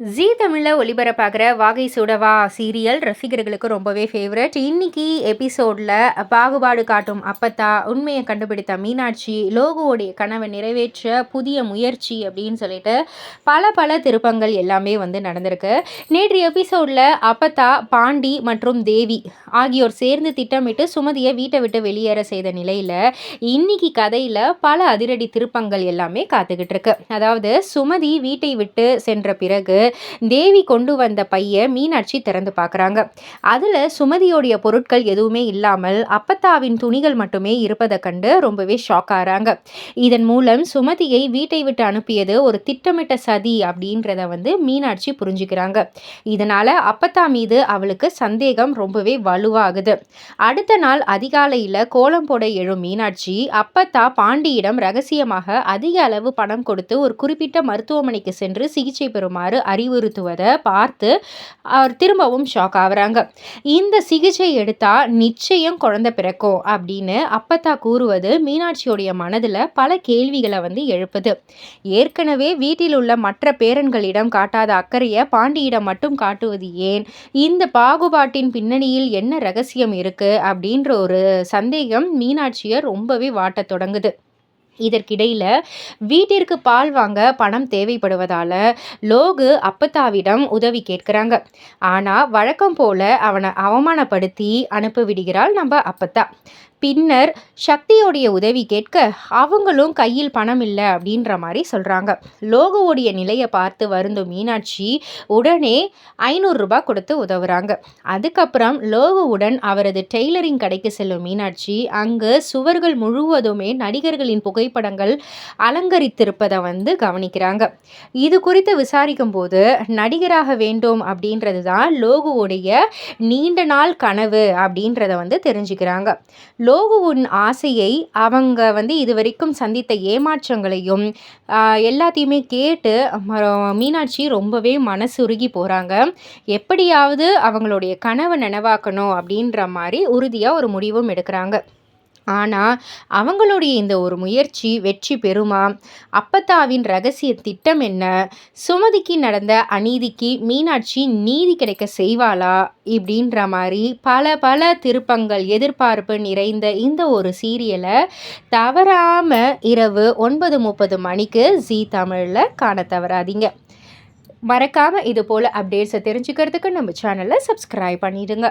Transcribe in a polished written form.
ஜீ தமிழில் ஒளிபரப்பாகிற வாகை சுடவா சீரியல் ரசிகர்களுக்கு ரொம்பவே ஃபேவரட். இன்னைக்கு எபிசோடில் பாகுபாடு காட்டும் அப்பத்தா, உண்மையை கண்டுபிடித்த மீனாட்சி, லோகுவோடைய கனவை நிறைவேற்ற புதிய முயற்சி அப்படின்னு சொல்லிட்டு பல திருப்பங்கள் எல்லாமே நடந்திருக்கு. நேற்று எபிசோடில் அப்பத்தா, பாண்டி மற்றும் தேவி ஆகியோர் சேர்ந்து திட்டமிட்டு சுமதியை வீட்டை விட்டு வெளியேற செய்த நிலையில் இன்னைக்கு கதையில் பல அதிரடி திருப்பங்கள் எல்லாமே காத்துக்கிட்டு இருக்கு. அதாவது சுமதி வீட்டை விட்டு சென்ற பிறகு தேவி கொண்டு வந்த பைய மீனாட்சி திறந்து பார்க்குறாங்க. அதில் சுமதியோடைய பொருட்கள் எதுவுமே இல்லாமல் அப்பத்தாவின் துணிகள் மட்டுமே இருப்பதை கண்டு ரொம்பவே ஷாக் ஆகிறாங்க. இதன் மூலம் சுமதியை வீட்டை விட்டு அனுப்பியது ஒரு திட்டமிட்ட சதி அப்படின்றத மீனாட்சி புரிஞ்சுக்கிறாங்க. இதனால அப்பத்தா மீது அவளுக்கு சந்தேகம் ரொம்பவே வலுவாகுது. அடுத்த நாள் அதிகாலையில் கோலம் போட எழும் மீனாட்சி அப்பத்தா பாண்டியிடம் ரகசியமாக அதிக அளவு பணம் கொடுத்து ஒரு குறிப்பிட்ட மருத்துவமனைக்கு சென்று சிகிச்சை பெறுமாறு அறிவுறுத்துவதை பார்த்து அவர் திரும்பவும் ஷாக் ஆகுறாங்க. இந்த சிகிச்சை எடுத்தா நிச்சயம் குழந்தை பிறக்கும் அப்படின்னு அப்பத்தா கூறுவது மீனாட்சியோடைய மனதில் பல கேள்விகளை எழுப்புது. ஏற்கனவே வீட்டில் உள்ள மற்ற பேரன்களிடம் காட்டாத அக்கறையை பாண்டியிடம் மட்டும் காட்டுவது ஏன்? இந்த பாகுபாட்டின் பின்னணியில் என்ன ரகசியம் இருக்கு அப்படின்ற ஒரு சந்தேகம் மீனாட்சியை ரொம்பவே வாட்டத் தொடங்குது. இதற்கிடையில் வீட்டிற்கு பால் வாங்க பணம் தேவைப்படுவதால் லோகு அப்பத்தாவிடம் உதவி கேட்குறாங்க. ஆனால் வழக்கம் போல அவனை அவமானப்படுத்தி அனுப்பிவிடுகிறாள் நம்ம அப்பத்தா. பின்னர் சக்தியோடைய உதவி கேட்க அவங்களும் கையில் பணம் இல்லை அப்படின்ற மாதிரி சொல்கிறாங்க. லோகுவோடைய நிலையை பார்த்து வருந்தும் மீனாட்சி உடனே 500 ரூபாய் கொடுத்து உதவுறாங்க. அதுக்கப்புறம் லோகுவுடன் அவரது டெய்லரிங் கடைக்கு செல்லும் மீனாட்சி அங்கு சுவர்கள் முழுவதுமே நடிகர்களின் புகைப்படங்கள் அலங்கரித்திருப்பதை கவனிக்கிறாங்க. இது குறித்து விசாரிக்கும் போது நடிகராக வேண்டும் அப்படின்றது தான் லோகுவோடைய நீண்ட நாள் கனவு அப்படின்றத தெரிஞ்சுக்கிறாங்க. லோகுவின் ஆசையை அவங்க இதுவரைக்கும் சந்தித்த ஏமாற்றங்களையும் எல்லாத்தையுமே கேட்டு மீனாட்சி ரொம்பவே மனசுருகி போகிறாங்க. எப்படியாவது அவங்களுடைய கனவை நினைவாக்கணும் அப்படின்ற மாதிரி உறுதியாக ஒரு முடிவும் எடுக்கிறாங்க. ஆனால் அவங்களுடைய இந்த ஒரு முயற்சி வெற்றி பெறுமா? அப்பத்தாவின் ரகசிய திட்டம் என்ன? சுமதிக்கு நடந்த அநீதிக்கு மீனாட்சி நீதி கிடைக்க செய்வாளா? இப்படின்ற மாதிரி பல திருப்பங்கள் எதிர்பார்ப்பு நிறைந்த இந்த ஒரு சீரியலை தவறாமல் இரவு 9:30 மணிக்கு ஜீ தமிழில் காண தவறாதீங்க. மறக்காமல் இது போல் அப்டேட்ஸை தெரிஞ்சுக்கிறதுக்கு நம்ம சேனலை சப்ஸ்கிரைப் பண்ணிடுங்க.